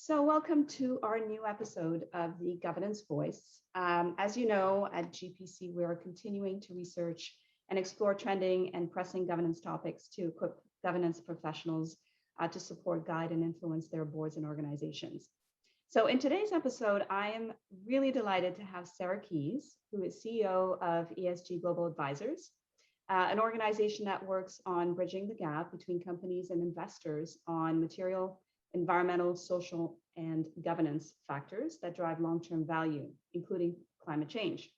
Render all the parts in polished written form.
So welcome to our new episode of the Governance Voice. As you know, at GPC, we are continuing to research and explore trending and pressing governance topics to equip governance professionals to support, guide, and influence their boards and organizations. So in today's episode, I am really delighted to have Sarah Keys, who is CEO of ESG Global Advisors, an organization that works on bridging the gap between companies and investors on material, environmental, social, and governance factors that drive long-term value, including climate change.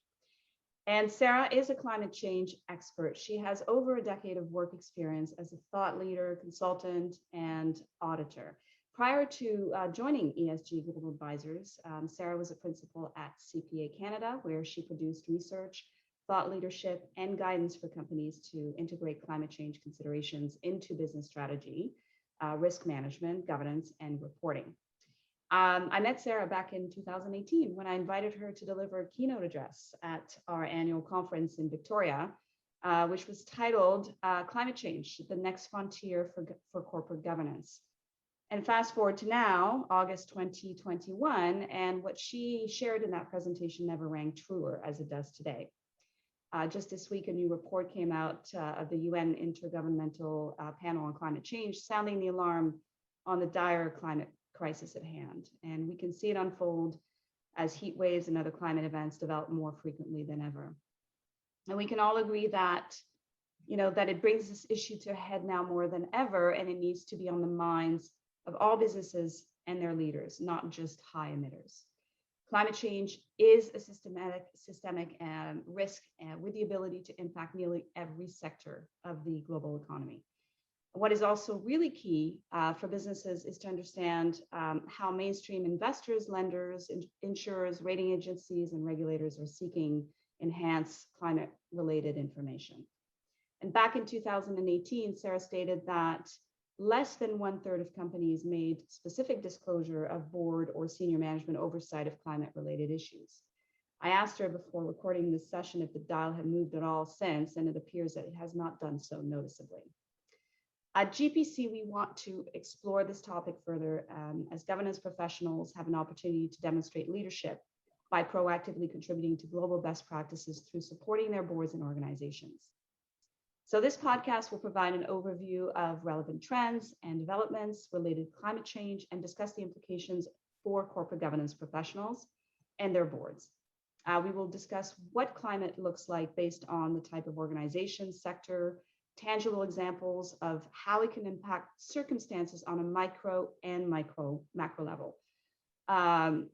And Sarah is a climate change expert. She has over a decade of work experience as a thought leader, consultant, and auditor. Prior to joining ESG Global Advisors, Sarah was a principal at CPA Canada, where she produced research, thought leadership, and guidance for companies to integrate climate change considerations into business strategy, risk management, governance, and reporting. I met Sarah back in 2018 when I invited her to deliver a keynote address at our annual conference in Victoria, which was titled Climate Change, the Next Frontier for Corporate Governance. And fast forward to now, August 2021, and what she shared in that presentation never rang truer as it does today. Just this week, a new report came out of the UN Intergovernmental Panel on Climate Change, sounding the alarm on the dire climate crisis at hand. And we can see it unfold as heat waves and other climate events develop more frequently than ever. And we can all agree that, that it brings this issue to a head now more than ever, and it needs to be on the minds of all businesses and their leaders, not just high emitters. Climate change is a systemic risk with the ability to impact nearly every sector of the global economy. What is also really key for businesses is to understand how mainstream investors, lenders, insurers, rating agencies, and regulators are seeking enhanced climate-related information. And back in 2018, Sarah stated that less than 1/3 of companies made specific disclosure of board or senior management oversight of climate-related issues. I asked her before recording this session if the dial had moved at all since, and it appears that it has not done so noticeably. At GPC, we want to explore this topic further as governance professionals have an opportunity to demonstrate leadership by proactively contributing to global best practices through supporting their boards and organizations. So this podcast will provide an overview of relevant trends and developments related to climate change and discuss the implications for corporate governance professionals and their boards. We will discuss what climate looks like based on the type of organization, sector, tangible examples of how it can impact circumstances on a micro and macro level.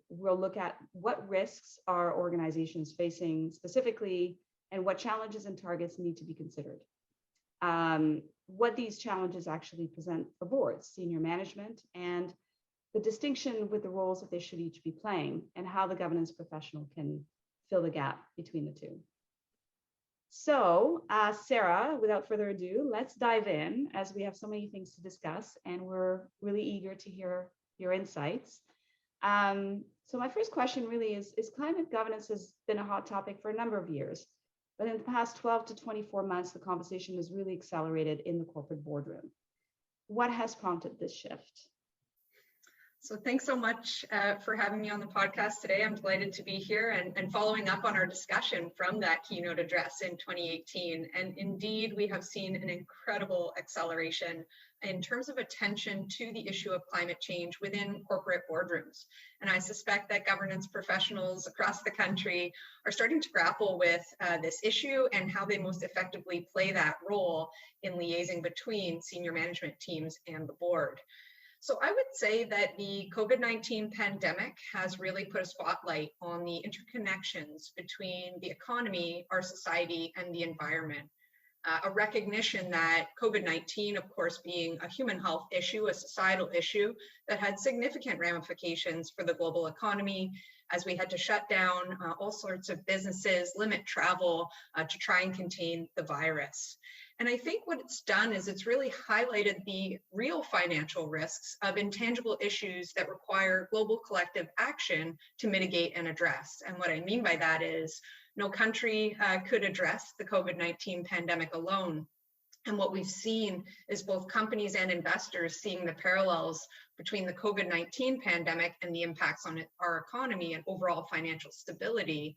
We'll look at what risks are organizations facing specifically and what challenges and targets need to be considered. What these challenges actually present for boards, senior management, and the distinction with the roles that they should each be playing, and how the governance professional can fill the gap between the two. So, Sarah, without further ado, let's dive in as we have so many things to discuss, and we're really eager to hear your insights. So my first question really is climate governance has been a hot topic for a number of years. But in the past 12 to 24 months, the conversation has really accelerated in the corporate boardroom. What has prompted this shift? So thanks so much for having me on the podcast today. I'm delighted to be here and following up on our discussion from that keynote address in 2018. And indeed, we have seen an incredible acceleration in terms of attention to the issue of climate change within corporate boardrooms. And I suspect that governance professionals across the country are starting to grapple with this issue and how they most effectively play that role in liaising between senior management teams and the board. So I would say that the COVID-19 pandemic has really put a spotlight on the interconnections between the economy, our society, and the environment. A recognition that COVID-19, of course, being a human health issue, a societal issue that had significant ramifications for the global economy as we had to shut down all sorts of businesses, limit travel to try and contain the virus. And I think what it's done is it's really highlighted the real financial risks of intangible issues that require global collective action to mitigate and address. And what I mean by that is no country could address the COVID-19 pandemic alone. And what we've seen is both companies and investors seeing the parallels between the COVID-19 pandemic and the impacts on our economy and overall financial stability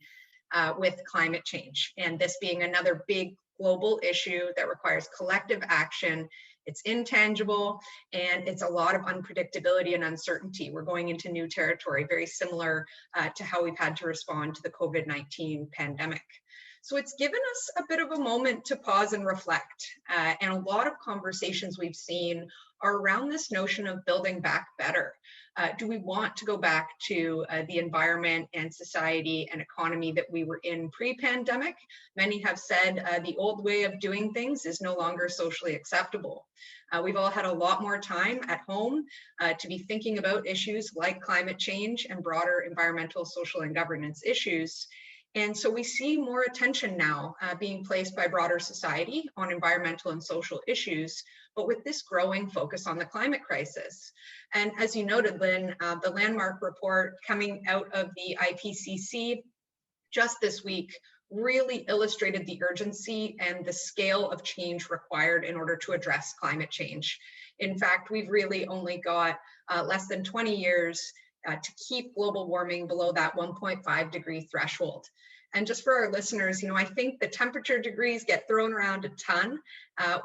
with climate change. And this being another big global issue that requires collective action. It's intangible and it's a lot of unpredictability and uncertainty. We're going into new territory, very similar to how we've had to respond to the COVID-19 pandemic. So it's given us a bit of a moment to pause and reflect. And a lot of conversations we've seen are around this notion of building back better. Do we want to go back to the environment and society and economy that we were in pre-pandemic? Many have said the old way of doing things is no longer socially acceptable. We've all had a lot more time at home to be thinking about issues like climate change and broader environmental, social, and governance issues. And so we see more attention now being placed by broader society on environmental and social issues, but with this growing focus on the climate crisis. And as you noted, Lynn, the landmark report coming out of the IPCC just this week really illustrated the urgency and the scale of change required in order to address climate change. In fact, we've really only got less than 20 years to keep global warming below that 1.5 degree threshold. And just for our listeners, I think the temperature degrees get thrown around a ton.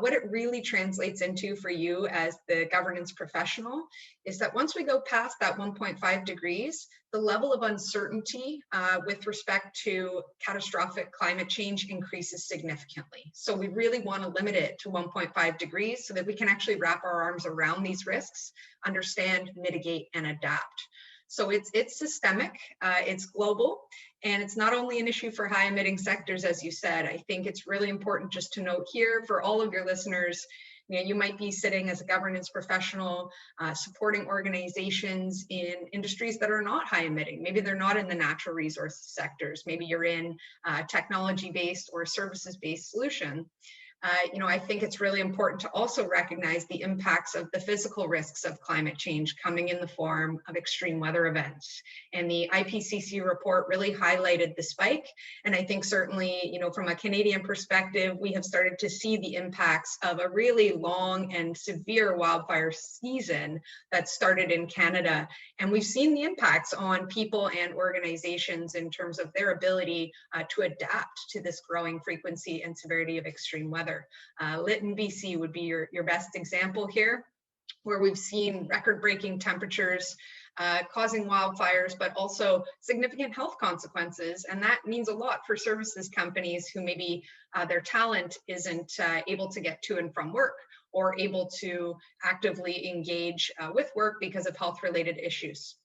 What it really translates into for you as the governance professional is that once we go past that 1.5 degrees, the level of uncertainty with respect to catastrophic climate change increases significantly. So we really want to limit it to 1.5 degrees so that we can actually wrap our arms around these risks, understand, mitigate, and adapt. So it's systemic, it's global, and it's not only an issue for high emitting sectors, as you said. I think it's really important just to note here for all of your listeners, you might be sitting as a governance professional, supporting organizations in industries that are not high emitting. Maybe they're not in the natural resources sectors. Maybe you're in technology-based or services-based solution. I think it's really important to also recognize the impacts of the physical risks of climate change coming in the form of extreme weather events. And the IPCC report really highlighted the spike. And I think certainly, from a Canadian perspective, we have started to see the impacts of a really long and severe wildfire season that started in Canada. And we've seen the impacts on people and organizations in terms of their ability to adapt to this growing frequency and severity of extreme weather. Lytton, BC would be your best example here, where we've seen record-breaking temperatures causing wildfires, but also significant health consequences. And that means a lot for services companies who maybe their talent isn't able to get to and from work or able to actively engage with work because of health-related issues.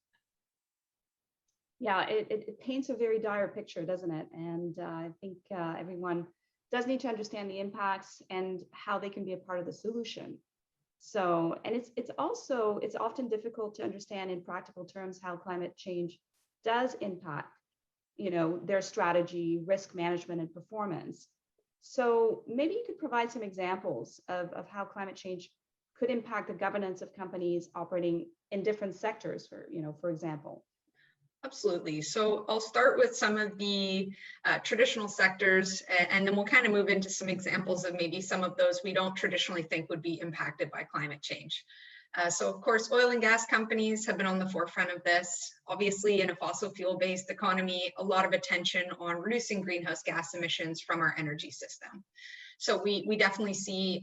Yeah, it paints a very dire picture, doesn't it? And I think everyone does need to understand the impacts and how they can be a part of the solution. So, and it's often difficult to understand in practical terms how climate change does impact, their strategy, risk management, and performance. So maybe you could provide some examples of how climate change could impact the governance of companies operating in different sectors, for example. Absolutely. So I'll start with some of the traditional sectors, and then we'll kind of move into some examples of maybe some of those we don't traditionally think would be impacted by climate change. So of course, oil and gas companies have been on the forefront of this. Obviously, in a fossil fuel-based economy, a lot of attention on reducing greenhouse gas emissions from our energy system. So we definitely see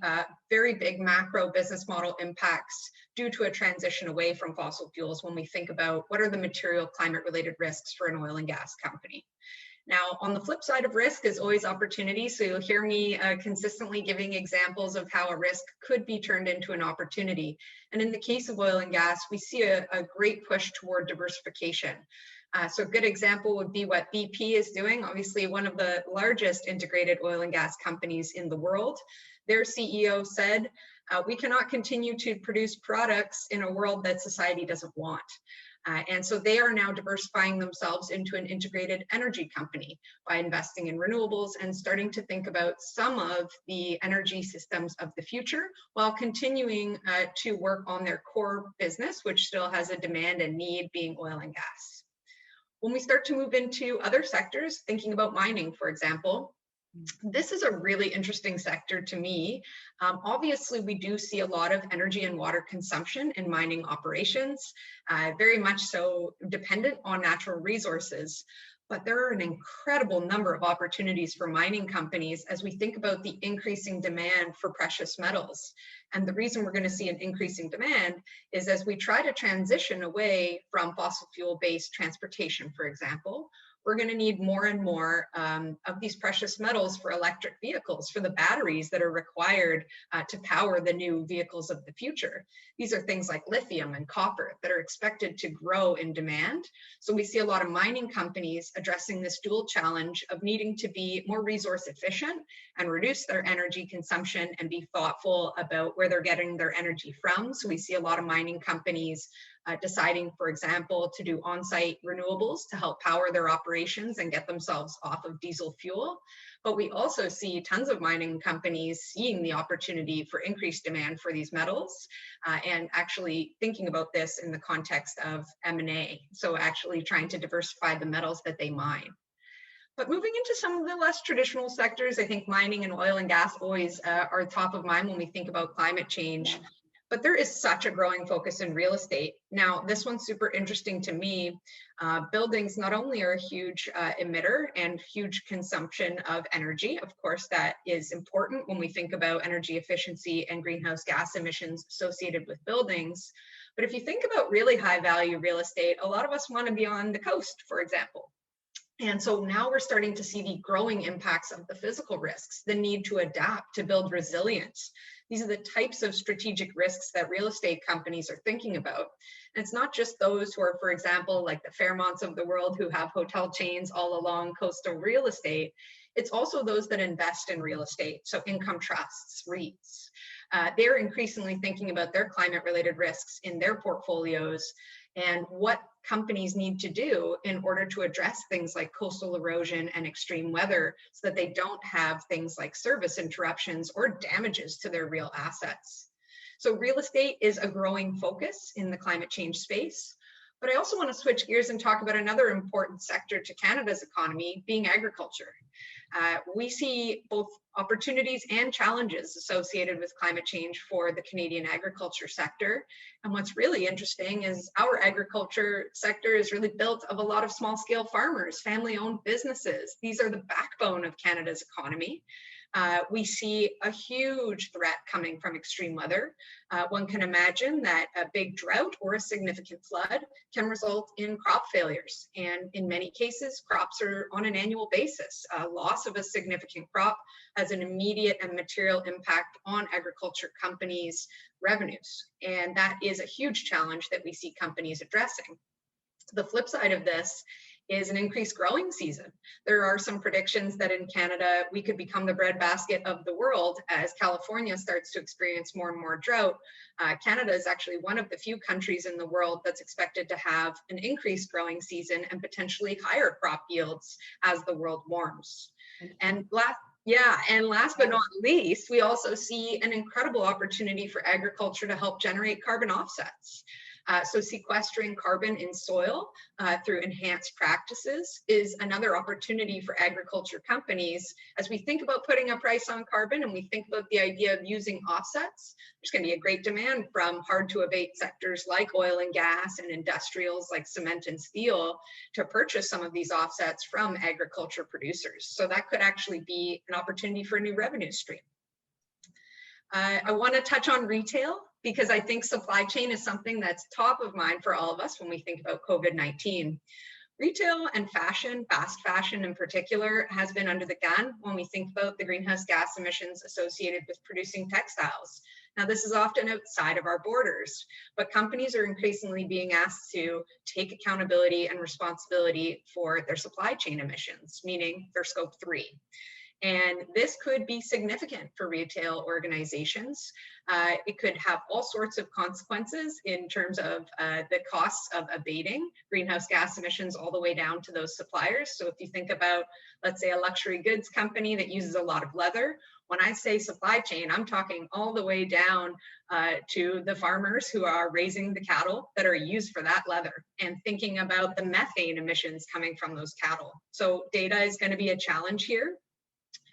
very big macro business model impacts due to a transition away from fossil fuels when we think about what are the material climate-related risks for an oil and gas company. Now, on the flip side of risk is always opportunity. So you'll hear me consistently giving examples of how a risk could be turned into an opportunity. And in the case of oil and gas, we see a great push toward diversification. So a good example would be what BP is doing, obviously one of the largest integrated oil and gas companies in the world. Their CEO said, we cannot continue to produce products in a world that society doesn't want. And so they are now diversifying themselves into an integrated energy company by investing in renewables and starting to think about some of the energy systems of the future while continuing to work on their core business, which still has a demand and need, being oil and gas. When we start to move into other sectors, thinking about mining, for example, This is a really interesting sector to me. Obviously, we do see a lot of energy and water consumption in mining operations, very much so dependent on natural resources. But there are an incredible number of opportunities for mining companies as we think about the increasing demand for precious metals. And the reason we're going to see an increasing demand is as we try to transition away from fossil fuel-based transportation, for example, we're going to need more and more of these precious metals for electric vehicles, for the batteries that are required to power the new vehicles of the future. These are things like lithium and copper that are expected to grow in demand. So we see a lot of mining companies addressing this dual challenge of needing to be more resource efficient and reduce their energy consumption and be thoughtful about where they're getting their energy from. So we see a lot of mining companies deciding, for example, to do on-site renewables to help power their operations and get themselves off of diesel fuel. But we also see tons of mining companies seeing the opportunity for increased demand for these metals and actually thinking about this in the context of M&A. So actually trying to diversify the metals that they mine. But moving into some of the less traditional sectors, I think mining and oil and gas always are top of mind when we think about climate change. Yeah. But there is such a growing focus in real estate. Now, this one's super interesting to me. Buildings not only are a huge emitter and huge consumption of energy, of course, that is important when we think about energy efficiency and greenhouse gas emissions associated with buildings. But if you think about really high value real estate, a lot of us want to be on the coast, for example. And so now we're starting to see the growing impacts of the physical risks, the need to adapt, to build resilience. These are the types of strategic risks that real estate companies are thinking about. And it's not just those who are, for example, like the Fairmonts of the world who have hotel chains all along coastal real estate. It's also those that invest in real estate, so income trusts, REITs. They're increasingly thinking about their climate-related risks in their portfolios and what companies need to do in order to address things like coastal erosion and extreme weather so that they don't have things like service interruptions or damages to their real assets. So real estate is a growing focus in the climate change space. But I also want to switch gears and talk about another important sector to Canada's economy, being agriculture. We see both opportunities and challenges associated with climate change for the Canadian agriculture sector. And what's really interesting is our agriculture sector is really built of a lot of small scale farmers, family-owned businesses. These are the backbone of Canada's economy. We see a huge threat coming from extreme weather. One can imagine that a big drought or a significant flood can result in crop failures. And in many cases, crops are on an annual basis. Loss of a significant crop has an immediate and material impact on agriculture companies' revenues. And that is a huge challenge that we see companies addressing. The flip side of this is an increased growing season. There are some predictions that in Canada, we could become the breadbasket of the world as California starts to experience more and more drought. Canada is actually one of the few countries in the world that's expected to have an increased growing season and potentially higher crop yields as the world warms. And last but not least, we also see an incredible opportunity for agriculture to help generate carbon offsets. So sequestering carbon in soil through enhanced practices is another opportunity for agriculture companies. As we think about putting a price on carbon and we think about the idea of using offsets, there's going to be a great demand from hard to abate sectors like oil and gas and industrials like cement and steel to purchase some of these offsets from agriculture producers. So that could actually be an opportunity for a new revenue stream. I want to touch on retail because I think supply chain is something that's top of mind for all of us when we think about COVID-19. Retail and fashion, fast fashion in particular, has been under the gun when we think about the greenhouse gas emissions associated with producing textiles. Now, this is often outside of our borders, but companies are increasingly being asked to take accountability and responsibility for their supply chain emissions, meaning their scope 3. And this could be significant for retail organizations. It could have all sorts of consequences in terms of the costs of abating greenhouse gas emissions all the way down to those suppliers. So if you think about, let's say, a luxury goods company that uses a lot of leather, when I say supply chain, I'm talking all the way down to the farmers who are raising the cattle that are used for that leather and thinking about the methane emissions coming from those cattle. So data is going to be a challenge here.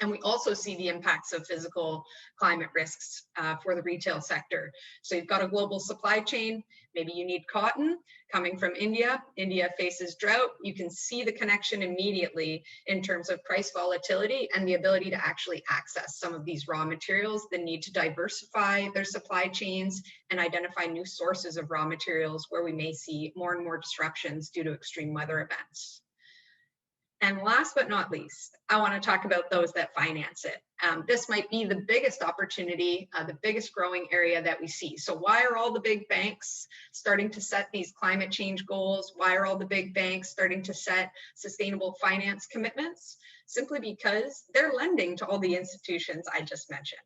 And we also see the impacts of physical climate risks for the retail sector. So you've got a global supply chain. Maybe you need cotton coming from India. India faces drought. You can see the connection immediately in terms of price volatility and the ability to actually access some of these raw materials, the need to diversify their supply chains and identify new sources of raw materials where we may see more and more disruptions due to extreme weather events. And last but not least, I want to talk about those that finance it. This might be the biggest opportunity, the biggest growing area that we see. So why are all the big banks starting to set these climate change goals? Why are all the big banks starting to set sustainable finance commitments? Simply because they're lending to all the institutions I just mentioned.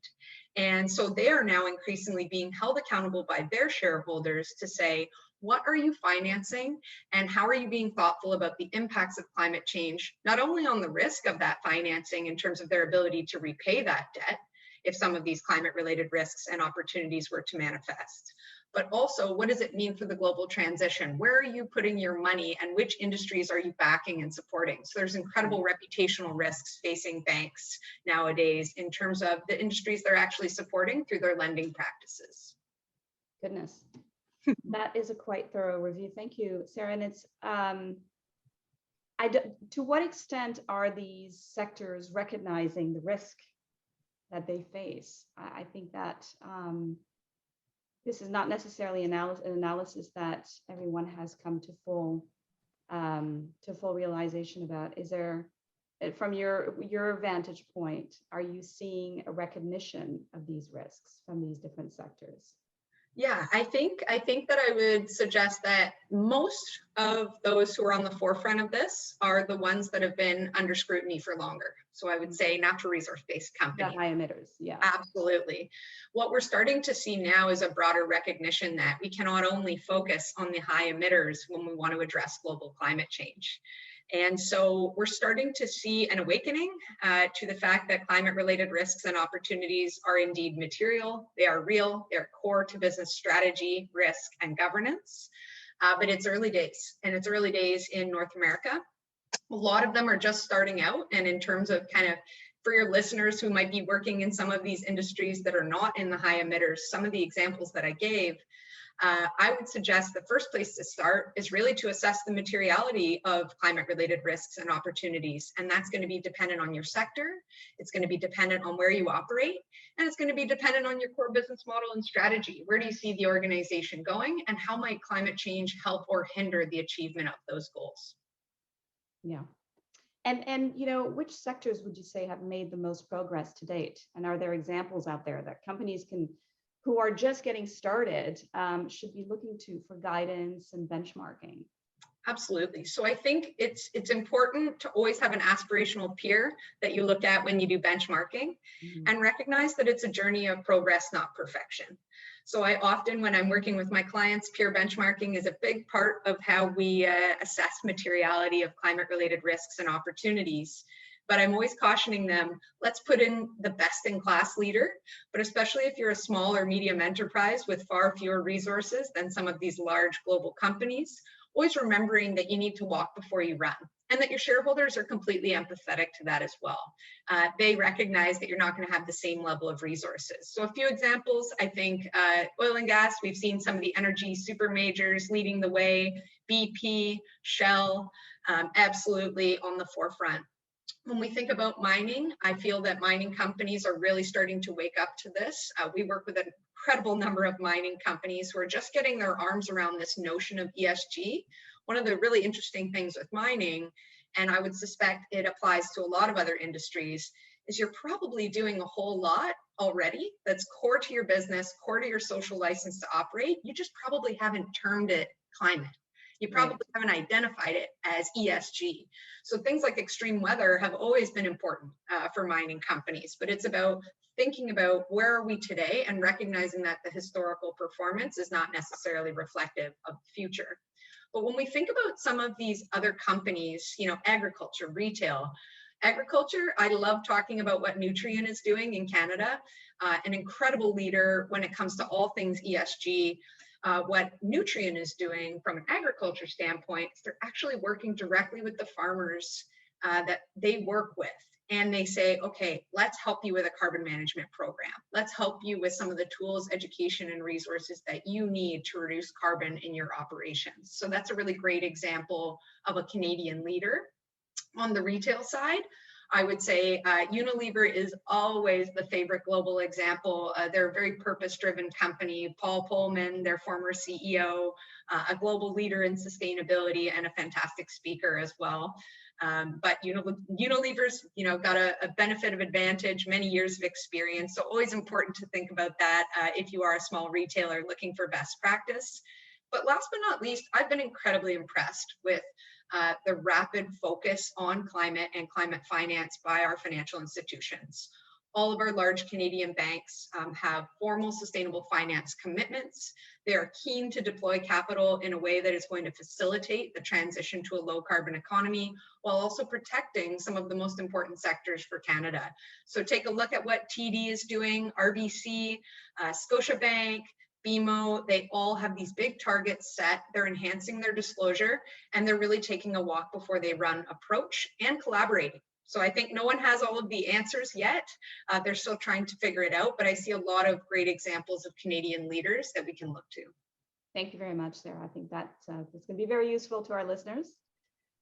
And so they are now increasingly being held accountable by their shareholders to say, what are you financing and how are you being thoughtful about the impacts of climate change, not only on the risk of that financing in terms of their ability to repay that debt, if some of these climate related risks and opportunities were to manifest, but also what does it mean for the global transition? Where are you putting your money and which industries are you backing and supporting? So there's incredible reputational risks facing banks nowadays in terms of the industries they're actually supporting through their lending practices. Goodness. That is a quite thorough review. Thank you, Sarah. And it's, to what extent are these sectors recognizing the risk that they face? I think that this is not necessarily an analysis that everyone has come to full realization about. Is there, from your vantage point, are you seeing a recognition of these risks from these different sectors? Yeah, I think that I would suggest that most of those who are on the forefront of this are the ones that have been under scrutiny for longer. So I would say natural resource-based companies. The high emitters, yeah. Absolutely. What we're starting to see now is a broader recognition that we cannot only focus on the high emitters when we want to address global climate change. And so we're starting to see an awakening to the fact that climate-related risks and opportunities are indeed material, they are real, they're core to business strategy, risk, and governance. But it's early days, and it's early days in North America. A lot of them are just starting out, and in terms of kind of, for your listeners who might be working in some of these industries that are not in the high emitters, some of the examples that I gave, I would suggest the first place to start is really to assess the materiality of climate-related risks and opportunities. And that's going to be dependent on your sector. It's going to be dependent on where you operate. And it's going to be dependent on your core business model and strategy. Where do you see the organization going? And how might climate change help or hinder the achievement of those goals? Yeah. And you know, which sectors would you say have made the most progress to date? And are there examples out there that companies who are just getting started should be looking to for guidance and benchmarking? Absolutely. So I think it's important to always have an aspirational peer that you look at when you do benchmarking, and recognize that it's a journey of progress, not perfection. So I often, when I'm working with my clients, peer benchmarking is a big part of how we assess materiality of climate-related risks and opportunities. But I'm always cautioning them, let's put in the best-in-class leader, but especially if you're a small or medium enterprise with far fewer resources than some of these large global companies, always remembering that you need to walk before you run, and that your shareholders are completely empathetic to that as well. They recognize that you're not going to have the same level of resources. So a few examples, I think oil and gas, we've seen some of the energy super majors leading the way, BP, Shell, absolutely on the forefront. When we think about mining, I feel that mining companies are really starting to wake up to this. We work with an incredible number of mining companies who are just getting their arms around this notion of ESG. One of the really interesting things with mining, and I would suspect it applies to a lot of other industries, is you're probably doing a whole lot already that's core to your business, core to your social license to operate. You just probably haven't termed it climate. You probably haven't identified it as ESG. So things like extreme weather have always been important for mining companies, but it's about thinking about where are we today and recognizing that the historical performance is not necessarily reflective of the future. But when we think about some of these other companies, you know, agriculture, retail, agriculture, I love talking about what Nutrien is doing in Canada, an incredible leader when it comes to all things ESG. What Nutrien is doing from an agriculture standpoint is they're actually working directly with the farmers that they work with and they say, okay, let's help you with a carbon management program. Let's help you with some of the tools, education, and resources that you need to reduce carbon in your operations. So that's a really great example of a Canadian leader. On the retail side, I would say Unilever is always the favorite global example. They're a very purpose-driven company. Paul Pullman, their former CEO, a global leader in sustainability and a fantastic speaker as well. But Unilever's, got a benefit of advantage, many years of experience. So always important to think about that if you are a small retailer looking for best practice. But last but not least, I've been incredibly impressed with the rapid focus on climate and climate finance by our financial institutions. All of our large Canadian banks have formal sustainable finance commitments. They are keen to deploy capital in a way that is going to facilitate the transition to a low carbon economy, while also protecting some of the most important sectors for Canada. So take a look at what TD is doing, RBC, Scotiabank, BMO, they all have these big targets set. They're enhancing their disclosure, and they're really taking a walk before they run approach and collaborating. So I think no one has all of the answers yet. They're still trying to figure it out, but I see a lot of great examples of Canadian leaders that we can look to. Thank you very much, Sarah. I think that's going to be very useful to our listeners.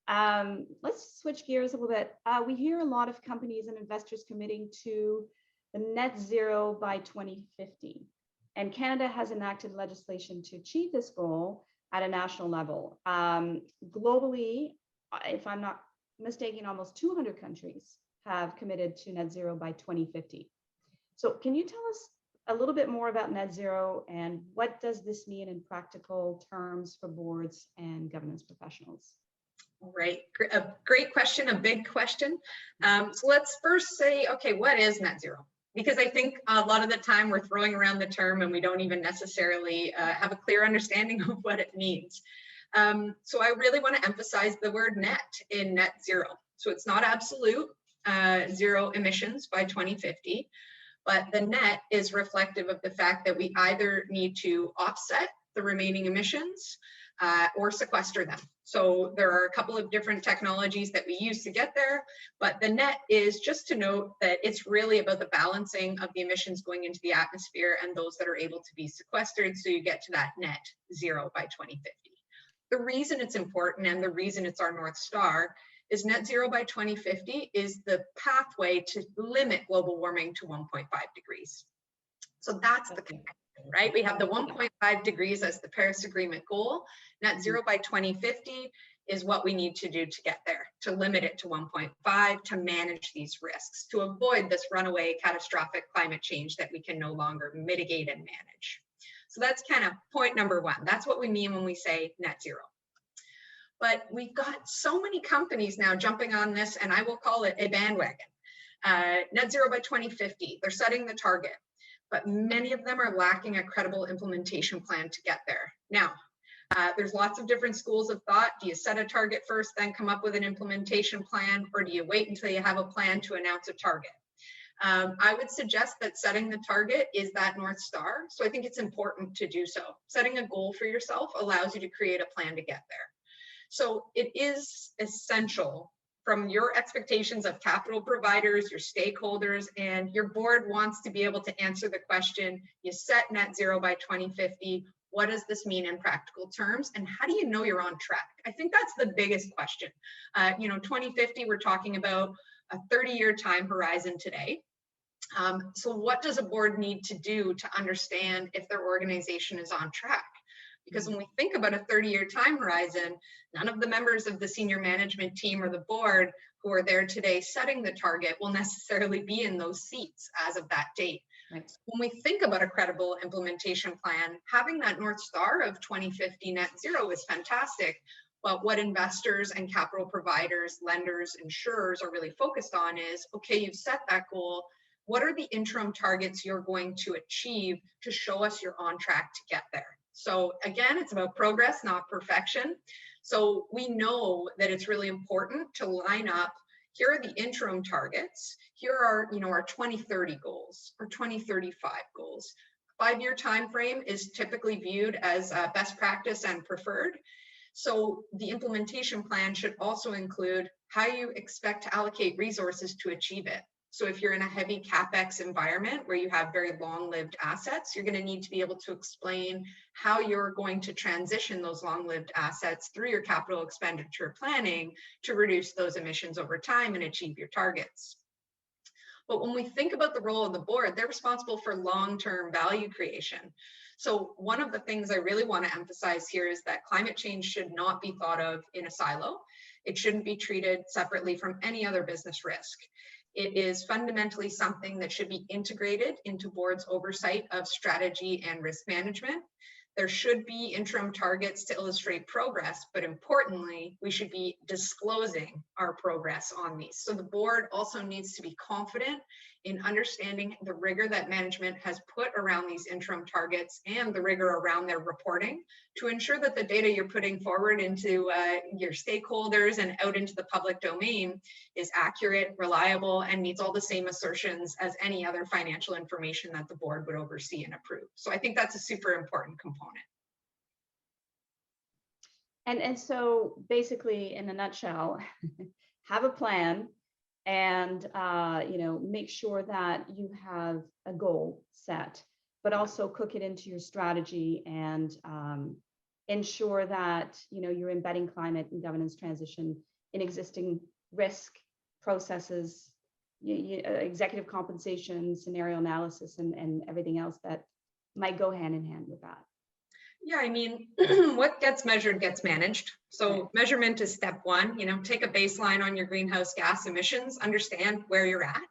Let's switch gears a little bit. We hear a lot of companies and investors committing to the net zero by 2050. And Canada has enacted legislation to achieve this goal at a national level. Globally, if I'm not mistaken, almost 200 countries have committed to net zero by 2050. So can you tell us a little bit more about net zero and what does this mean in practical terms for boards and governance professionals? All right, a great question, a big question. So let's first say, okay, what is net zero? Because I think a lot of the time we're throwing around the term and we don't even necessarily have a clear understanding of what it means. So I really want to emphasize the word net in net zero. So it's not absolute zero emissions by 2050, but the net is reflective of the fact that we either need to offset the remaining emissions or sequester them. So there are a couple of different technologies that we use to get there, but the net is just to note that it's really about the balancing of the emissions going into the atmosphere and those that are able to be sequestered, so you get to that net zero by 2050. The reason it's important and the reason it's our North Star is net zero by 2050 is the pathway to limit global warming to 1.5 degrees. So that's the connection, right? We have the 1.5 degrees as the Paris Agreement goal. Net zero by 2050 is what we need to do to get there, to limit it to 1.5, to manage these risks, to avoid this runaway catastrophic climate change that we can no longer mitigate and manage. So that's kind of point number one. That's what we mean when we say net zero. But we've got so many companies now jumping on this, and I will call it a bandwagon. Net zero by 2050, they're setting the target, but many of them are lacking a credible implementation plan to get there. Now, there's lots of different schools of thought. Do you set a target first, then come up with an implementation plan, or do you wait until you have a plan to announce a target? I would suggest that setting the target is that North Star. So I think it's important to do so. Setting a goal for yourself allows you to create a plan to get there. So it is essential from your expectations of capital providers, your stakeholders, and your board wants to be able to answer the question, you set net zero by 2050, what does this mean in practical terms? And how do you know you're on track? I think that's the biggest question. 2050, we're talking about a 30-year time horizon today. So what does a board need to do to understand if their organization is on track? Because when we think about a 30-year time horizon, none of the members of the senior management team or the board who are there today setting the target will necessarily be in those seats as of that date. Right. So when we think about a credible implementation plan, having that North Star of 2050 net zero is fantastic. But what investors and capital providers, lenders, insurers are really focused on is, okay, you've set that goal. What are the interim targets you're going to achieve to show us you're on track to get there? So again, it's about progress, not perfection. So we know that it's really important to line up, here are the interim targets, here are our 2030 goals or 2035 goals. 5-year time frame is typically viewed as best practice and preferred. So the implementation plan should also include how you expect to allocate resources to achieve it. So if you're in a heavy CapEx environment where you have very long-lived assets, you're going to need to be able to explain how you're going to transition those long-lived assets through your capital expenditure planning to reduce those emissions over time and achieve your targets. But when we think about the role of the board, they're responsible for long-term value creation. So one of the things I really want to emphasize here is that climate change should not be thought of in a silo. It shouldn't be treated separately from any other business risk. It is fundamentally something that should be integrated into board's oversight of strategy and risk management. There should be interim targets to illustrate progress, but importantly, we should be disclosing our progress on these. So the board also needs to be confident in understanding the rigor that management has put around these interim targets and the rigor around their reporting to ensure that the data you're putting forward into your stakeholders and out into the public domain is accurate, reliable, and meets all the same assertions as any other financial information that the board would oversee and approve. So I think that's a super important component. And so basically, in a nutshell, have a plan and make sure that you have a goal set, but also cook it into your strategy and ensure that you're embedding climate and governance transition in existing risk processes, executive compensation, scenario analysis, and everything else that might go hand in hand with that. Yeah, I mean, what gets measured gets managed. So measurement is step one. Take a baseline on your greenhouse gas emissions, understand where you're at.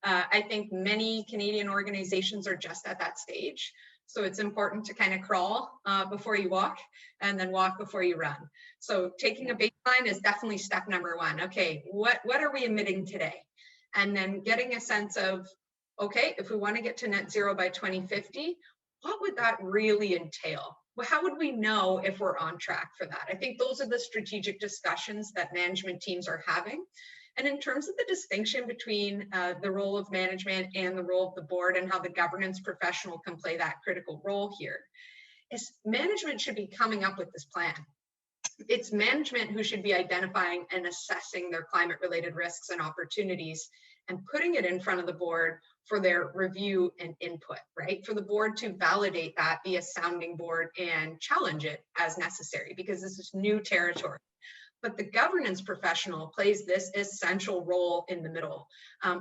I think many Canadian organizations are just at that stage. So it's important to kind of crawl before you walk and then walk before you run. So taking a baseline is definitely step number one. Okay, what are we emitting today? And then getting a sense of, okay, if we want to get to net zero by 2050, what would that really entail? Well, how would we know if we're on track for that? I think those are the strategic discussions that management teams are having. And in terms of the distinction between the role of management and the role of the board and how the governance professional can play that critical role here, is management should be coming up with this plan. It's management who should be identifying and assessing their climate-related risks and opportunities and putting it in front of the board for their review and input, right? For the board to validate that, be a sounding board and challenge it as necessary, because this is new territory. But the governance professional plays this essential role in the middle,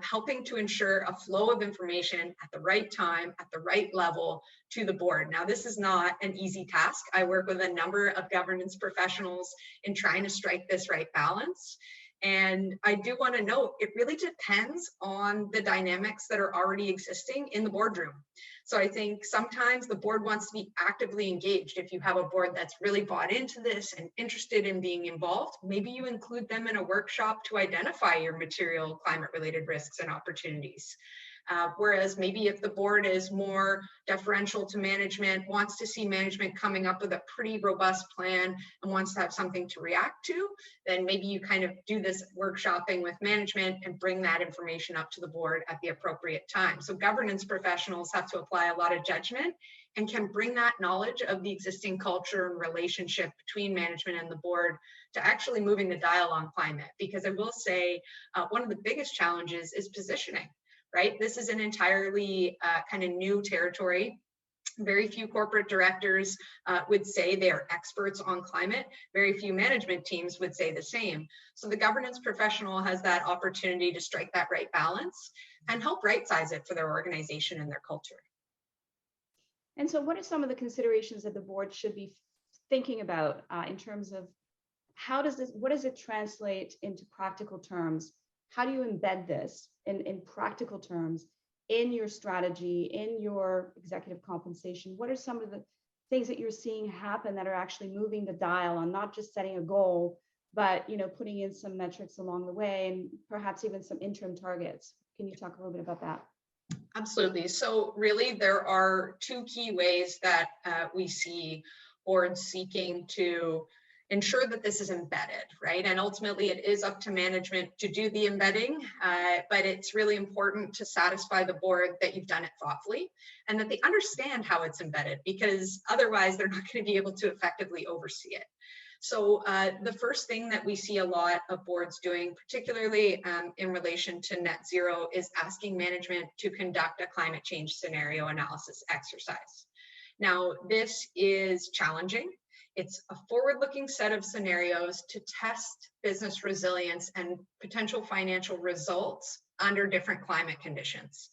helping to ensure a flow of information at the right time, at the right level to the board. Now, this is not an easy task. I work with a number of governance professionals in trying to strike this right balance. And I do want to note, it really depends on the dynamics that are already existing in the boardroom. So I think sometimes the board wants to be actively engaged. If you have a board that's really bought into this and interested in being involved, maybe you include them in a workshop to identify your material climate-related risks and opportunities. Whereas maybe if the board is more deferential to management, wants to see management coming up with a pretty robust plan and wants to have something to react to, then maybe you kind of do this workshopping with management and bring that information up to the board at the appropriate time. So governance professionals have to apply a lot of judgment and can bring that knowledge of the existing culture and relationship between management and the board to actually moving the dial on climate. Because I will say one of the biggest challenges is positioning. Right? This is an entirely kind of new territory. Very few corporate directors would say they are experts on climate. Very few management teams would say the same. So the governance professional has that opportunity to strike that right balance and help right-size it for their organization and their culture. And so what are some of the considerations that the board should be thinking about in terms of what does it translate into practical terms? How do you embed this in practical terms in your strategy, in your executive compensation? What are some of the things that you're seeing happen that are actually moving the dial on not just setting a goal, but putting in some metrics along the way and perhaps even some interim targets? Can you talk a little bit about that? Absolutely. So really, there are two key ways that we see boards seeking to ensure that this is embedded, right? And ultimately it is up to management to do the embedding, but it's really important to satisfy the board that you've done it thoughtfully and that they understand how it's embedded, because otherwise they're not going to be able to effectively oversee it. So the first thing that we see a lot of boards doing, particularly in relation to net zero, is asking management to conduct a climate change scenario analysis exercise. Now, this is challenging. It's a forward-looking set of scenarios to test business resilience and potential financial results under different climate conditions.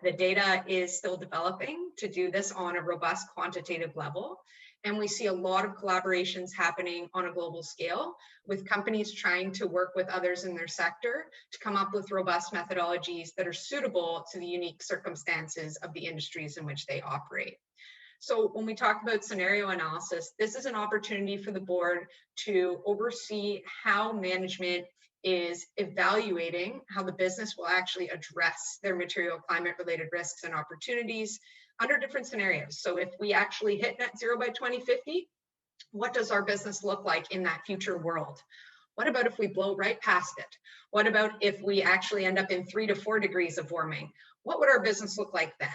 The data is still developing to do this on a robust quantitative level. And we see a lot of collaborations happening on a global scale, with companies trying to work with others in their sector to come up with robust methodologies that are suitable to the unique circumstances of the industries in which they operate. So when we talk about scenario analysis, this is an opportunity for the board to oversee how management is evaluating how the business will actually address their material climate-related risks and opportunities under different scenarios. So if we actually hit net zero by 2050, what does our business look like in that future world? What about if we blow right past it? What about if we actually end up in 3 to 4 degrees of warming? What would our business look like then?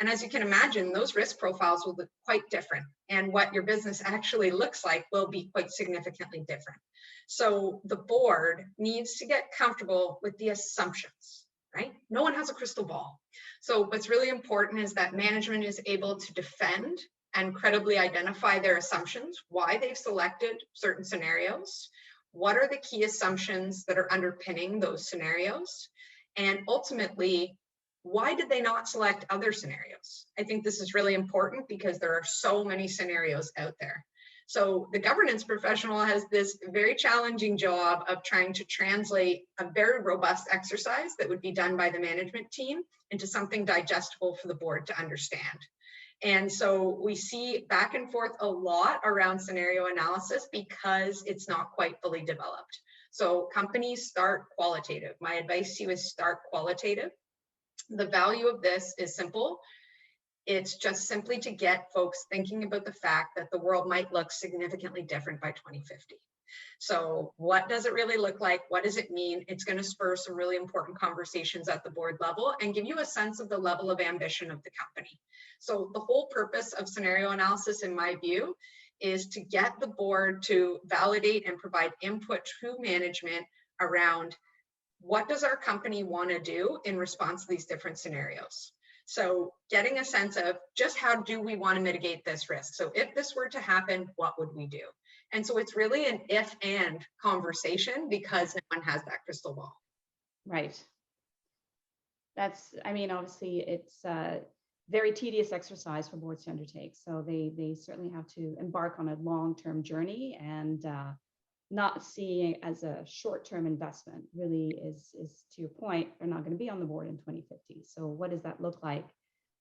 And as you can imagine, those risk profiles will look quite different. And what your business actually looks like will be quite significantly different. So the board needs to get comfortable with the assumptions, right? No one has a crystal ball. So what's really important is that management is able to defend and credibly identify their assumptions, why they've selected certain scenarios, what are the key assumptions that are underpinning those scenarios, and ultimately, why did they not select other scenarios? I think this is really important because there are so many scenarios out there. So the governance professional has this very challenging job of trying to translate a very robust exercise that would be done by the management team into something digestible for the board to understand. And so we see back and forth a lot around scenario analysis because it's not quite fully developed. So companies start qualitative. My advice to you is start qualitative. The value of this is simple. It's just simply to get folks thinking about the fact that the world might look significantly different by 2050. So what does it really look like? What does it mean? It's going to spur some really important conversations at the board level and give you a sense of the level of ambition of the company. So the whole purpose of scenario analysis, in my view, is to get the board to validate and provide input to management around what does our company want to do in response to these different scenarios. So getting a sense of just how do we want to mitigate this risk? So if this were to happen, what would we do? And so it's really an if and conversation because no one has that crystal ball. Right. Obviously it's a very tedious exercise for boards to undertake. So they certainly have to embark on a long-term journey, and not seeing it as a short-term investment really is to your point, they're not going to be on the board in 2050. So what does that look like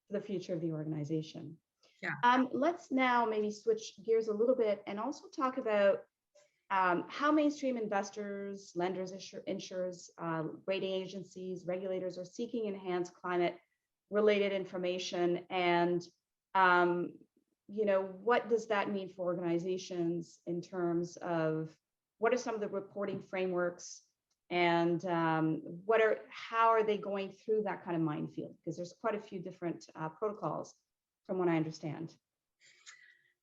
for the future of the organization? Yeah. Let's now maybe switch gears a little bit and also talk about how mainstream investors, lenders, insurers, rating agencies, regulators are seeking enhanced climate-related information, and what does that mean for organizations in terms of what are some of the reporting frameworks, and how are they going through that kind of minefield? Because there's quite a few different protocols, from what I understand.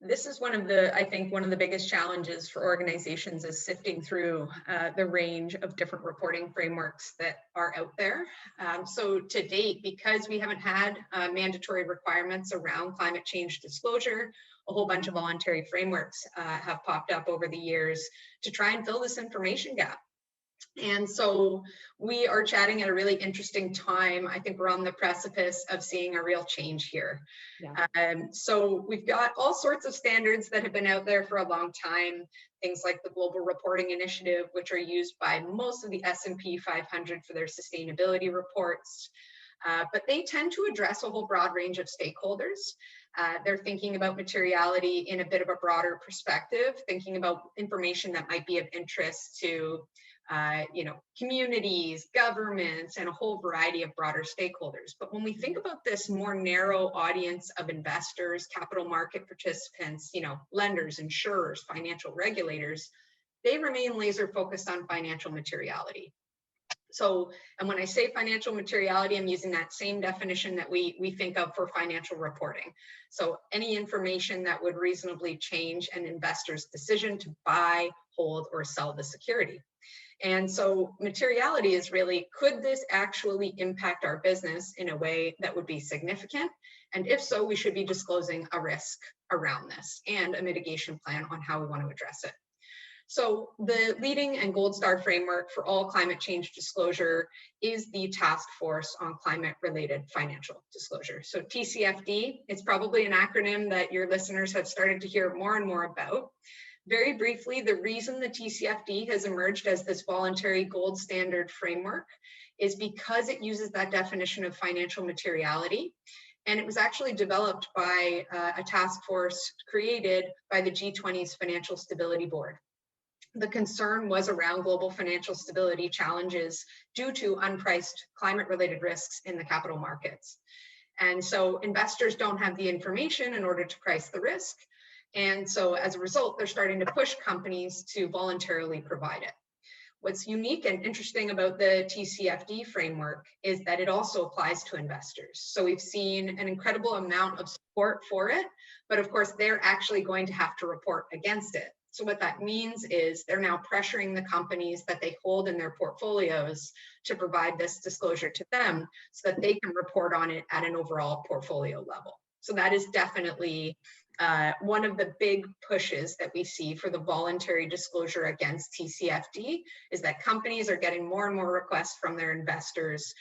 This is one of the biggest challenges for organizations is sifting through the range of different reporting frameworks that are out there. So to date, because we haven't had mandatory requirements around climate change disclosure, a whole bunch of voluntary frameworks have popped up over the years to try and fill this information gap. And so we are chatting at a really interesting time. I think we're on the precipice of seeing a real change here. Yeah. So we've got all sorts of standards that have been out there for a long time, things like the Global Reporting Initiative, which are used by most of the S&P 500 for their sustainability reports. But they tend to address a whole broad range of stakeholders. They're thinking about materiality in a bit of a broader perspective, thinking about information that might be of interest to communities, governments, and a whole variety of broader stakeholders. But when we think about this more narrow audience of investors, capital market participants, lenders, insurers, financial regulators, they remain laser focused on financial materiality. So, and when I say financial materiality, I'm using that same definition that we think of for financial reporting. So any information that would reasonably change an investor's decision to buy, hold, or sell the security. And so materiality is really, could this actually impact our business in a way that would be significant? And if so, we should be disclosing a risk around this and a mitigation plan on how we want to address it. So the leading and gold star framework for all climate change disclosure is the Task Force on Climate-Related Financial Disclosure. So TCFD, it's probably an acronym that your listeners have started to hear more and more about. Very briefly, the reason the TCFD has emerged as this voluntary gold standard framework is because it uses that definition of financial materiality. And it was actually developed by a task force created by the G20's Financial Stability Board. The concern was around global financial stability challenges due to unpriced climate-related risks in the capital markets. And so investors don't have the information in order to price the risk. And so as a result, they're starting to push companies to voluntarily provide it. What's unique and interesting about the TCFD framework is that it also applies to investors. So we've seen an incredible amount of support for it, but of course, they're actually going to have to report against it. So what that means is they're now pressuring the companies that they hold in their portfolios to provide this disclosure to them so that they can report on it at an overall portfolio level. So that is definitely one of the big pushes that we see for the voluntary disclosure against TCFD is that companies are getting more and more requests from their investors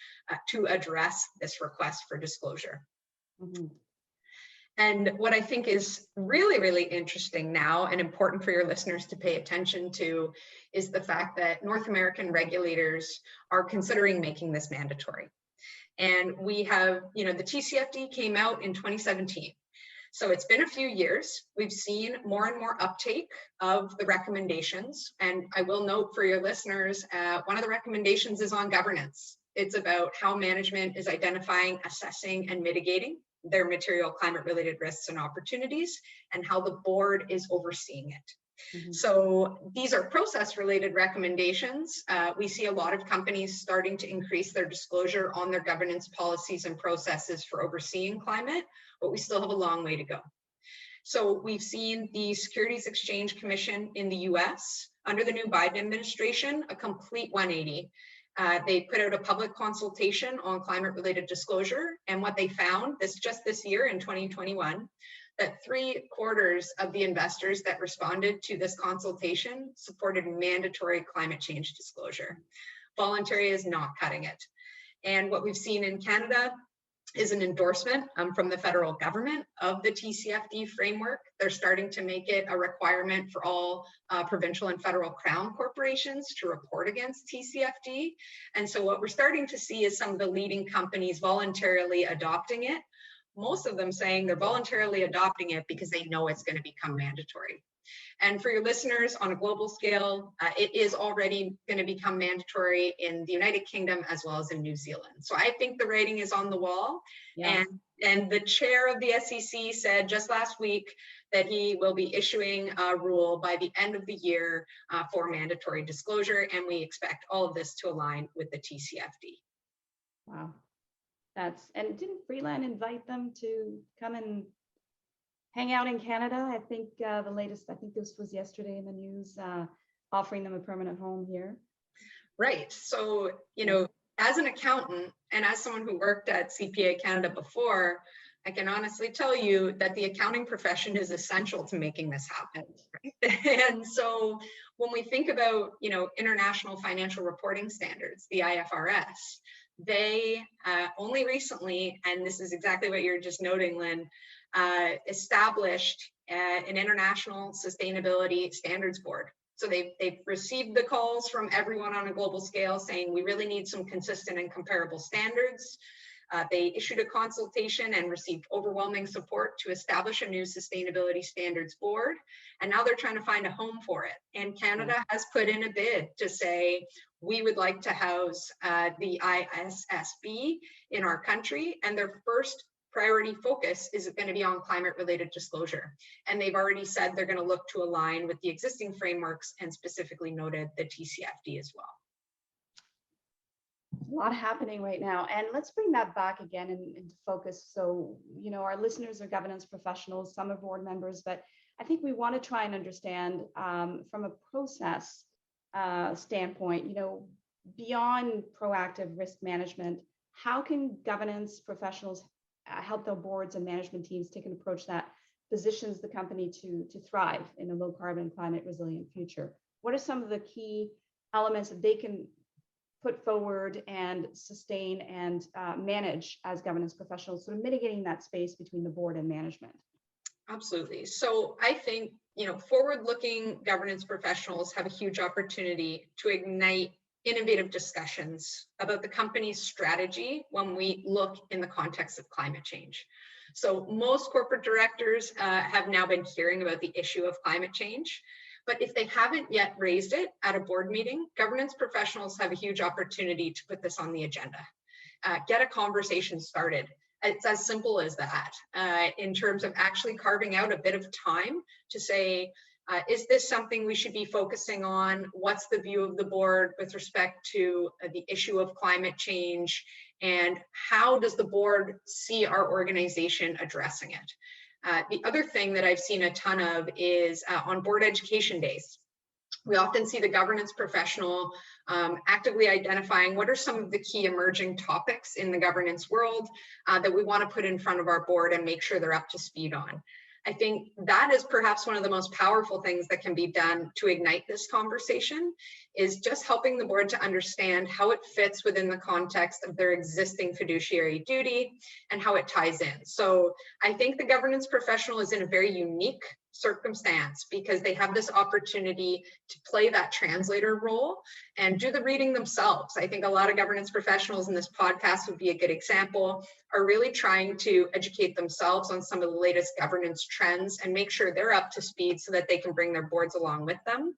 to address this request for disclosure. Mm-hmm. And what I think is really, really interesting now and important for your listeners to pay attention to is the fact that North American regulators are considering making this mandatory. And we have, the TCFD came out in 2017. So it's been a few years. We've seen more and more uptake of the recommendations. And I will note for your listeners, one of the recommendations is on governance. It's about how management is identifying, assessing, and mitigating their material climate-related risks and opportunities, and how the board is overseeing it. Mm-hmm. So these are process-related recommendations. We see a lot of companies starting to increase their disclosure on their governance policies and processes for overseeing climate, but we still have a long way to go. So we've seen the Securities Exchange Commission in the US, under the new Biden administration, a complete 180. They put out a public consultation on climate-related disclosure, and what they found just this year in 2021, that 3/4 of the investors that responded to this consultation supported mandatory climate change disclosure. Voluntary is not cutting it. And what we've seen in Canada is an endorsement from the federal government of the TCFD framework. They're starting to make it a requirement for all provincial and federal crown corporations to report against TCFD. And so what we're starting to see is some of the leading companies voluntarily adopting it. Most of them saying they're voluntarily adopting it because they know it's going to become mandatory. And for your listeners, on a global scale, it is already going to become mandatory in the United Kingdom as well as in New Zealand. So I think the writing is on the wall. Yeah. And the chair of the SEC said just last week that he will be issuing a rule by the end of the year for mandatory disclosure. And we expect all of this to align with the TCFD. Wow. And didn't Freeland invite them to come and hang out in Canada? I think the latest, this was yesterday in the news, offering them a permanent home here. Right. So, as an accountant and as someone who worked at CPA Canada before, I can honestly tell you that the accounting profession is essential to making this happen. Right? And so when we think about, international financial reporting standards, the IFRS, they only recently, and this is exactly what you're just noting, Lynn, established an international sustainability standards board. So they've received the calls from everyone on a global scale saying we really need some consistent and comparable standards. They issued a consultation and received overwhelming support to establish a new sustainability standards board. And now they're trying to find a home for it. And Canada has put in a bid to say, we would like to house the ISSB in our country. And their first priority focus is going to be on climate-related disclosure. And they've already said they're going to look to align with the existing frameworks and specifically noted the TCFD as well. A lot happening right now. And let's bring that back again into focus. So, our listeners are governance professionals, some are board members, but I think we want to try and understand from a process standpoint, beyond proactive risk management, how can governance professionals help their boards and management teams take an approach that positions the company to thrive in a low carbon, climate resilient future? What are some of the key elements that they can put forward and sustain and manage as governance professionals, sort of mitigating that space between the board and management? Absolutely. So I think, forward-looking governance professionals have a huge opportunity to ignite innovative discussions about the company's strategy when we look in the context of climate change. So most corporate directors have now been hearing about the issue of climate change, but if they haven't yet raised it at a board meeting, governance professionals have a huge opportunity to put this on the agenda, get a conversation started. It's as simple as that, in terms of actually carving out a bit of time to say, is this something we should be focusing on? What's the view of the board with respect to the issue of climate change? And how does the board see our organization addressing it? The other thing that I've seen a ton of is on board education days. We often see the governance professional actively identifying what are some of the key emerging topics in the governance world that we want to put in front of our board and make sure they're up to speed on. I think that is perhaps one of the most powerful things that can be done to ignite this conversation, is just helping the board to understand how it fits within the context of their existing fiduciary duty and how it ties in. So I think the governance professional is in a very unique circumstance because they have this opportunity to play that translator role and do the reading themselves. I think a lot of governance professionals in this podcast would be a good example, are really trying to educate themselves on some of the latest governance trends and make sure they're up to speed so that they can bring their boards along with them.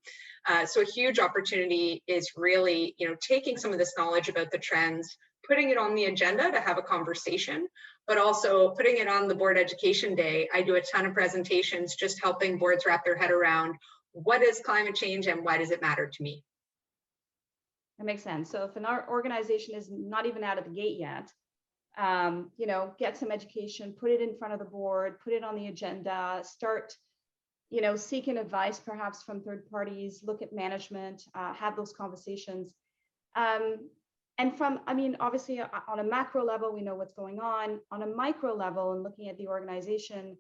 So a huge opportunity is really, taking some of this knowledge about the trends, putting it on the agenda to have a conversation, but also putting it on the board education day. I do a ton of presentations just helping boards wrap their head around what is climate change and why does it matter to me? That makes sense. So if an organization is not even out of the gate yet, get some education, put it in front of the board, put it on the agenda, start, seeking advice perhaps from third parties, look at management, have those conversations. And obviously on a macro level, we know what's going on. On a micro level and looking at the organization,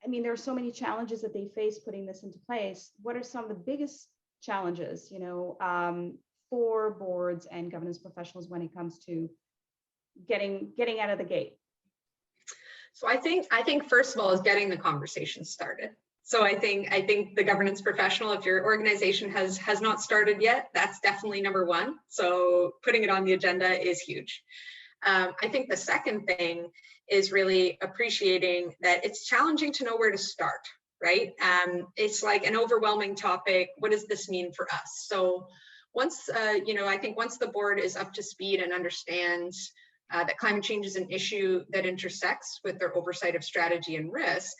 there are so many challenges that they face putting this into place. What are some of the biggest challenges, for boards and governance professionals when it comes to getting out of the gate? So I think first of all is getting the conversation started. So I think the governance professional, if your organization has not started yet, that's definitely number one. So putting it on the agenda is huge. I think the second thing is really appreciating that it's challenging to know where to start, right? It's like an overwhelming topic. What does this mean for us? So once, I think once the board is up to speed and understands that climate change is an issue that intersects with their oversight of strategy and risk,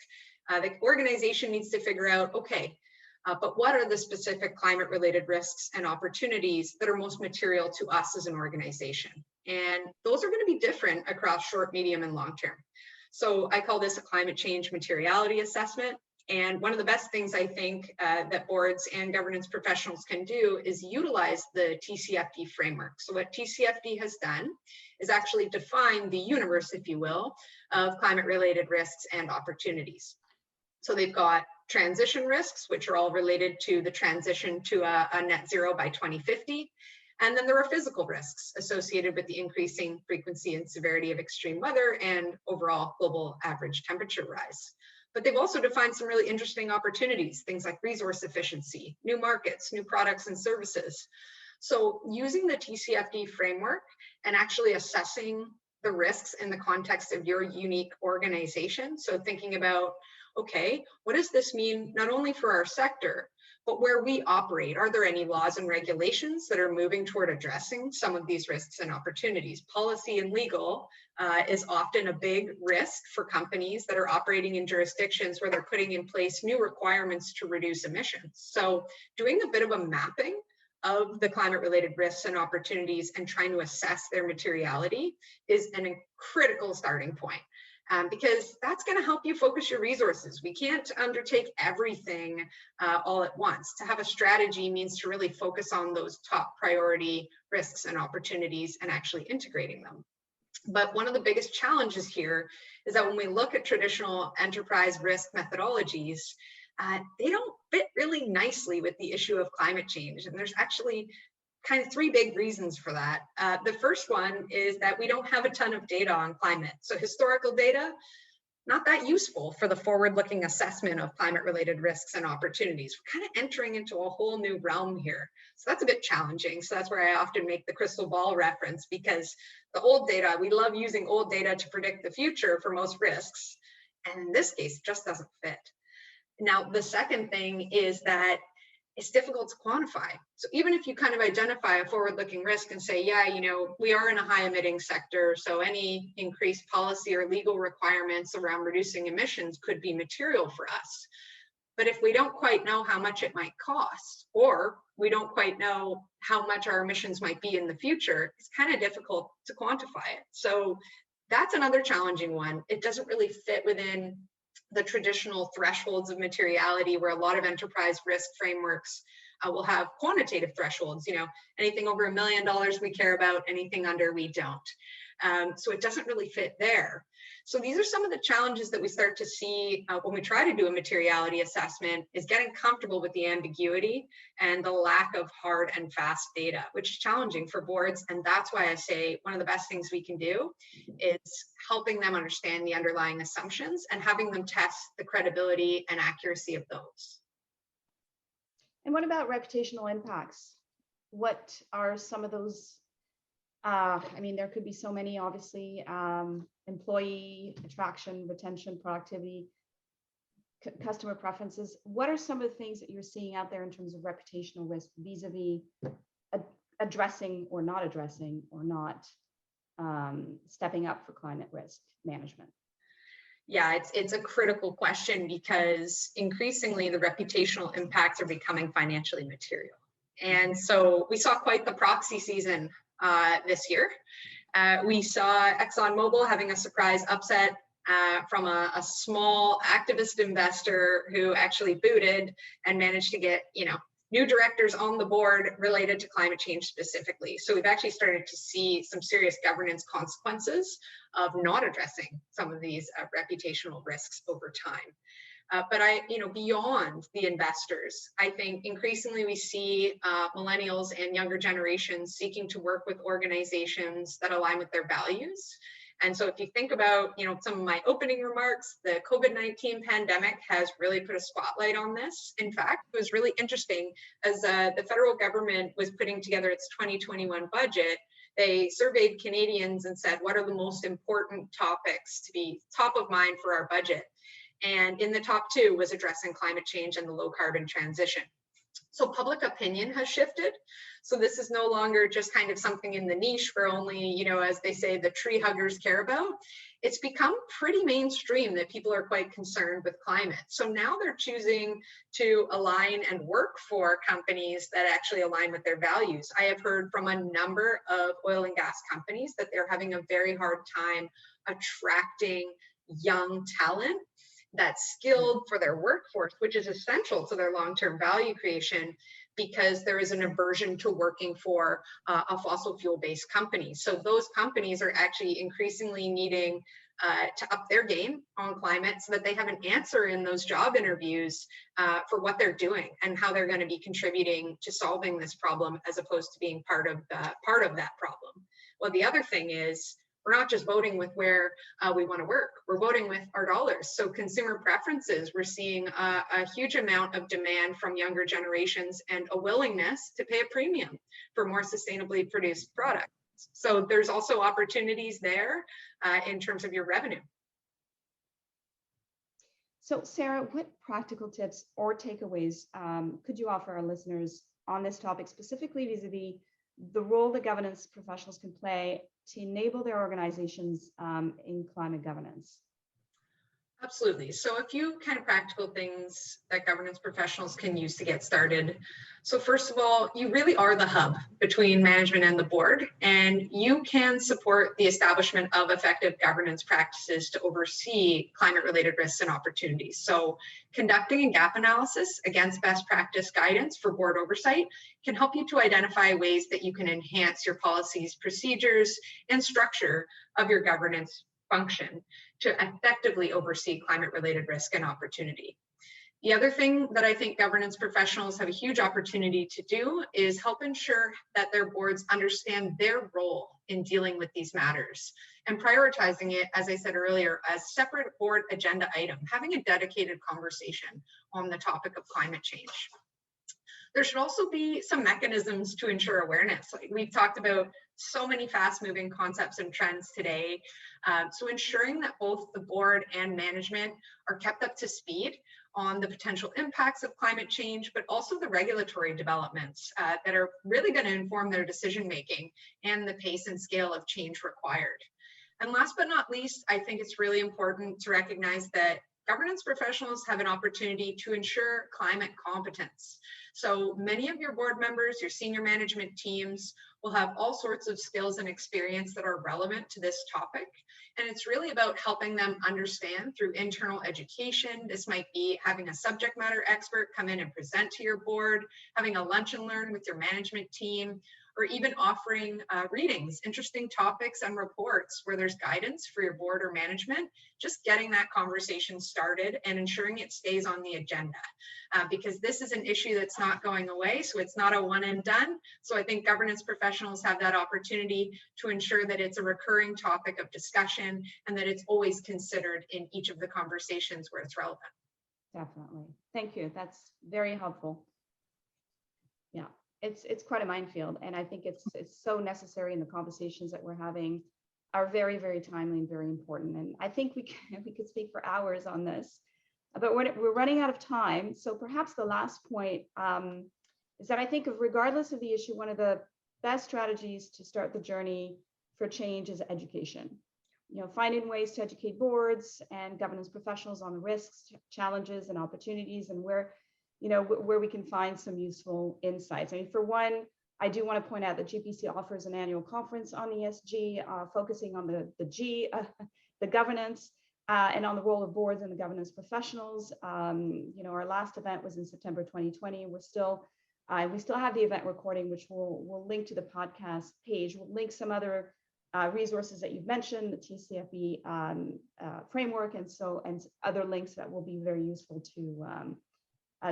the organization needs to figure out, okay, but what are the specific climate-related risks and opportunities that are most material to us as an organization? And those are going to be different across short, medium, and long term. So I call this a climate change materiality assessment. And one of the best things I think that boards and governance professionals can do is utilize the TCFD framework. So what TCFD has done is actually define the universe, if you will, of climate-related risks and opportunities. So they've got transition risks, which are all related to the transition to a net zero by 2050. And then there are physical risks associated with the increasing frequency and severity of extreme weather and overall global average temperature rise. But they've also defined some really interesting opportunities, things like resource efficiency, new markets, new products and services. So using the TCFD framework and actually assessing the risks in the context of your unique organization. So thinking about, okay, what does this mean not only for our sector, but where we operate? Are there any laws and regulations that are moving toward addressing some of these risks and opportunities? Policy and legal is often a big risk for companies that are operating in jurisdictions where they're putting in place new requirements to reduce emissions. So doing a bit of a mapping of the climate-related risks and opportunities and trying to assess their materiality is a critical starting point. Because that's going to help you focus your resources. We can't undertake everything all at once. To have a strategy means to really focus on those top priority risks and opportunities and actually integrating them. But one of the biggest challenges here is that when we look at traditional enterprise risk methodologies, they don't fit really nicely with the issue of climate change. And there's actually kind of three big reasons for that. The first one is that we don't have a ton of data on climate. So historical data, not that useful for the forward-looking assessment of climate-related risks and opportunities. We're kind of entering into a whole new realm here. So that's a bit challenging. So that's where I often make the crystal ball reference, because the old data, we love using old data to predict the future for most risks. And in this case, it just doesn't fit. Now, the second thing is that it's difficult to quantify. So even if you kind of identify a forward-looking risk and say, yeah, you know, we are in a high emitting sector, so any increased policy or legal requirements around reducing emissions could be material for us. But if we don't quite know how much it might cost, or we don't quite know how much our emissions might be in the future, it's kind of difficult to quantify it. So that's another challenging one. It doesn't really fit within the traditional thresholds of materiality, where a lot of enterprise risk frameworks will have quantitative thresholds. You know, anything over $1 million we care about, anything under we don't. So it doesn't really fit there. So these are some of the challenges that we start to see when we try to do a materiality assessment, is getting comfortable with the ambiguity and the lack of hard and fast data, which is challenging for boards. And that's why I say one of the best things we can do is helping them understand the underlying assumptions and having them test the credibility and accuracy of those. And what about reputational impacts? What are some of those? I mean, there could be so many, obviously, employee attraction, retention, productivity, customer preferences. What are some of the things that you're seeing out there in terms of reputational risk vis-a-vis addressing or not addressing or not stepping up for climate risk management? Yeah, it's a critical question, because increasingly the reputational impacts are becoming financially material. And so we saw quite the proxy season this year. We saw ExxonMobil having a surprise upset from a small activist investor who actually booted and managed to get, you know, new directors on the board related to climate change specifically. So we've actually started to see some serious governance consequences of not addressing some of these reputational risks over time. But beyond the investors, I think increasingly we see millennials and younger generations seeking to work with organizations that align with their values. And so if you think about, you know, some of my opening remarks, the COVID-19 pandemic has really put a spotlight on this. In fact, it was really interesting as the federal government was putting together its 2021 budget. They surveyed Canadians and said, what are the most important topics to be top of mind for our budget? And in the top two was addressing climate change and the low carbon transition. So public opinion has shifted. So this is no longer just kind of something in the niche for only, you know, as they say, the tree huggers care about. It's become pretty mainstream that people are quite concerned with climate. So now they're choosing to align and work for companies that actually align with their values. I have heard from a number of oil and gas companies that they're having a very hard time attracting young talent that's skilled for their workforce, which is essential to their long-term value creation, because there is an aversion to working for a fossil fuel-based company. So those companies are actually increasingly needing to up their game on climate so that they have an answer in those job interviews for what they're doing and how they're going to be contributing to solving this problem, as opposed to being part of that problem. Well, the other thing is, we're not just voting with where we want to work, we're voting with our dollars. So consumer preferences, we're seeing a huge amount of demand from younger generations and a willingness to pay a premium for more sustainably produced products. So there's also opportunities there in terms of your revenue. So Sarah, what practical tips or takeaways could you offer our listeners on this topic, specifically vis-a-vis the role that governance professionals can play to enable their organizations in climate governance? Absolutely. So a few kind of practical things that governance professionals can use to get started. So first of all, you really are the hub between management and the board, and you can support the establishment of effective governance practices to oversee climate-related risks and opportunities. So conducting a gap analysis against best practice guidance for board oversight can help you to identify ways that you can enhance your policies, procedures, and structure of your governance function to effectively oversee climate-related risk and opportunity. The other thing that I think governance professionals have a huge opportunity to do is help ensure that their boards understand their role in dealing with these matters and prioritizing it, as I said earlier, as separate board agenda item, having a dedicated conversation on the topic of climate change. There should also be some mechanisms to ensure awareness. Like we've talked about so many fast-moving concepts and trends today. So ensuring that both the board and management are kept up to speed on the potential impacts of climate change, but also the regulatory developments that are really going to inform their decision-making and the pace and scale of change required. And last but not least, I think it's really important to recognize that governance professionals have an opportunity to ensure climate competence. So many of your board members, your senior management teams will have all sorts of skills and experience that are relevant to this topic. And it's really about helping them understand through internal education. This might be having a subject matter expert come in and present to your board, having a lunch and learn with your management team, or even offering readings, interesting topics and reports where there's guidance for your board or management, just getting that conversation started and ensuring it stays on the agenda. Because this is an issue that's not going away, so it's not a one and done. So I think governance professionals have that opportunity to ensure that it's a recurring topic of discussion and that it's always considered in each of the conversations where it's relevant. Definitely. Thank you. That's very helpful. Yeah. It's quite a minefield, and I think it's so necessary, and the conversations that we're having are very, very timely and very important. And I think we could speak for hours on this, but we're running out of time. So perhaps the last point is that I think regardless of the issue, one of the best strategies to start the journey for change is education. You know, finding ways to educate boards and governance professionals on the risks, challenges, and opportunities, and where we can find some useful insights. I mean, for one, I do want to point out that GPC offers an annual conference on ESG, focusing on the governance and on the role of boards and the governance professionals. Our last event was in September 2020. We still have the event recording, which we'll link to the podcast page. We'll link some other resources that you've mentioned, the TCFE framework, and other links that will be very useful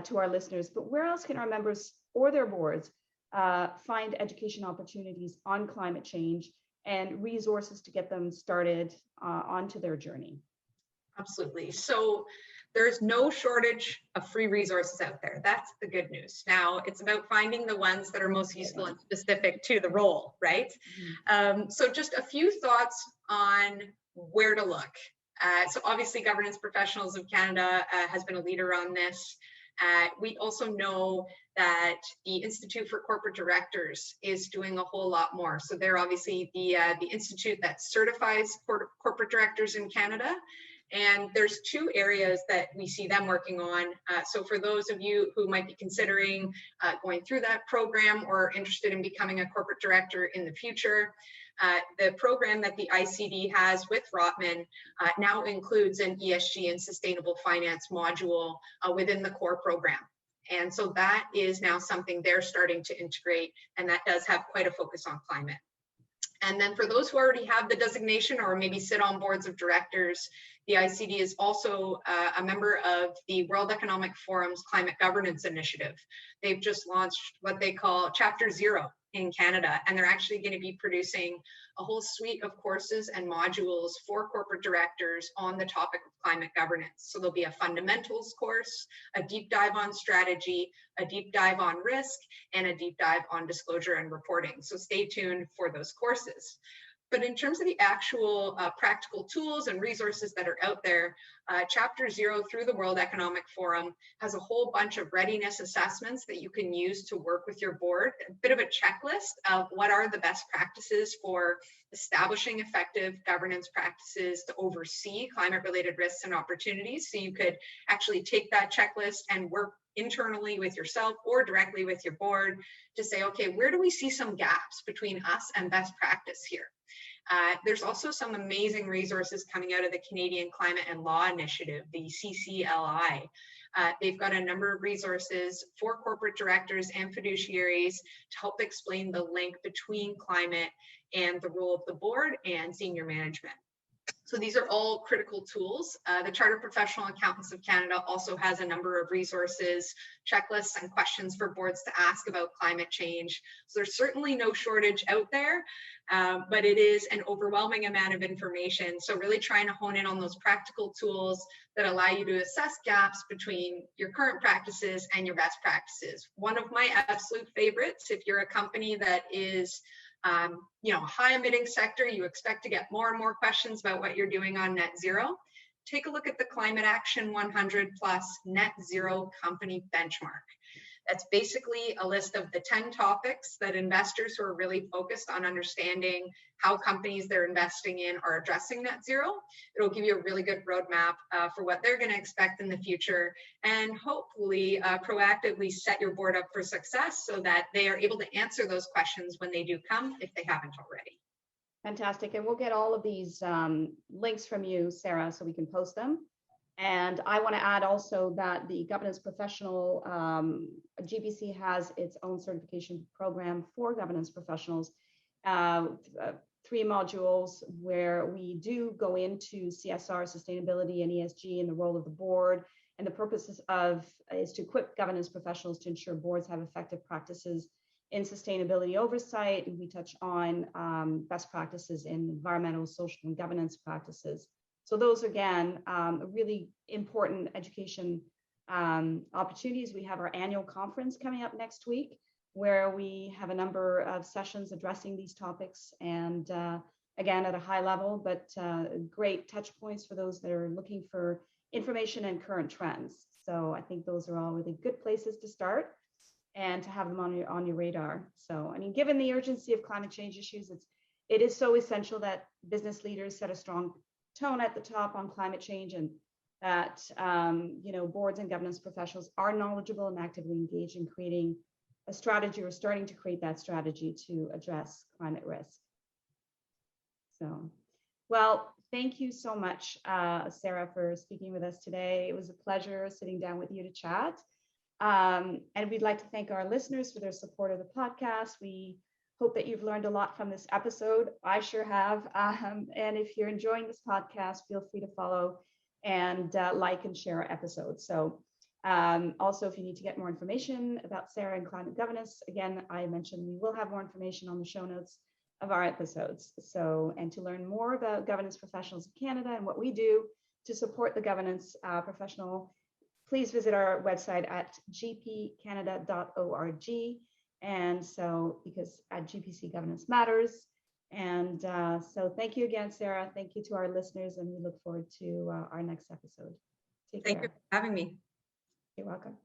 to our listeners. But where else can our members or their boards find education opportunities on climate change and resources to get them started onto their journey? Absolutely. So there's no shortage of free resources out there. That's the good news. Now it's about finding the ones that are most useful and specific to the role, right? Mm-hmm. So just a few thoughts on where to look. So obviously Governance Professionals of Canada has been a leader on this. We also know that the Institute for Corporate Directors is doing a whole lot more. So they're obviously the institute that certifies corporate directors in Canada. And there's two areas that we see them working on. So for those of you who might be considering going through that program or interested in becoming a corporate director in the future, the program that the ICD has with Rotman now includes an ESG and sustainable finance module within the core program. And so that is now something they're starting to integrate, and that does have quite a focus on climate. And then for those who already have the designation or maybe sit on boards of directors, the ICD is also a member of the World Economic Forum's Climate Governance Initiative. They've just launched what they call Chapter 0 in Canada, and they're actually going to be producing a whole suite of courses and modules for corporate directors on the topic of climate governance. So there'll be a fundamentals course, a deep dive on strategy, a deep dive on risk, and a deep dive on disclosure and reporting. So stay tuned for those courses. But in terms of the actual practical tools and resources that are out there, Chapter 0 through the World Economic Forum has a whole bunch of readiness assessments that you can use to work with your board, a bit of a checklist of what are the best practices for establishing effective governance practices to oversee climate-related risks and opportunities. So you could actually take that checklist and work internally with yourself or directly with your board to say, okay, where do we see some gaps between us and best practice here? There's also some amazing resources coming out of the Canadian Climate and Law Initiative, the CCLI. They've got a number of resources for corporate directors and fiduciaries to help explain the link between climate and the role of the board and senior management. So these are all critical tools. The Chartered Professional Accountants of Canada also has a number of resources, checklists, and questions for boards to ask about climate change. So there's certainly no shortage out there, but it is an overwhelming amount of information. So really trying to hone in on those practical tools that allow you to assess gaps between your current practices and your best practices. One of my absolute favorites, if you're a company that is high emitting sector, you expect to get more and more questions about what you're doing on net zero. Take a look at the Climate Action 100 Plus Net Zero Company Benchmark. That's basically a list of the 10 topics that investors who are really focused on understanding how companies they're investing in are addressing net zero. It'll give you a really good roadmap for what they're going to expect in the future, and hopefully proactively set your board up for success so that they are able to answer those questions when they do come, if they haven't already. Fantastic. And we'll get all of these links from you, Sarah, so we can post them. And I want to add also that the governance professional, GPC has its own certification program for governance professionals, 3 modules where we do go into CSR, sustainability, and ESG, and the role of the board. And the purpose is to equip governance professionals to ensure boards have effective practices in sustainability oversight. And we touch on best practices in environmental, social, and governance practices. So those, again, really important education opportunities. We have our annual conference coming up next week, where we have a number of sessions addressing these topics, and again, at a high level, but great touch points for those that are looking for information and current trends. So I think those are all really good places to start and to have them on your radar. So, I mean, given the urgency of climate change issues, it is so essential that business leaders set a strong tone at the top on climate change, and that boards and governance professionals are knowledgeable and actively engaged in creating a strategy, or starting to create that strategy to address climate risk. So, well, thank you so much, Sarah, for speaking with us today. It was a pleasure sitting down with you to chat. And we'd like to thank our listeners for their support of the podcast. We hope that you've learned a lot from this episode. I sure have. And if you're enjoying this podcast, feel free to follow and like and share our episodes. So also, if you need to get more information about Sarah and climate governance, again, I mentioned we will have more information on the show notes of our episodes. So, and to learn more about Governance Professionals of Canada and what we do to support the governance professional, please visit our website at gpcanada.org. And so, because at GPC Governance Matters. And so thank you again, Sarah. Thank you to our listeners, and we look forward to our next episode. Take care. Thank you for having me. You're welcome.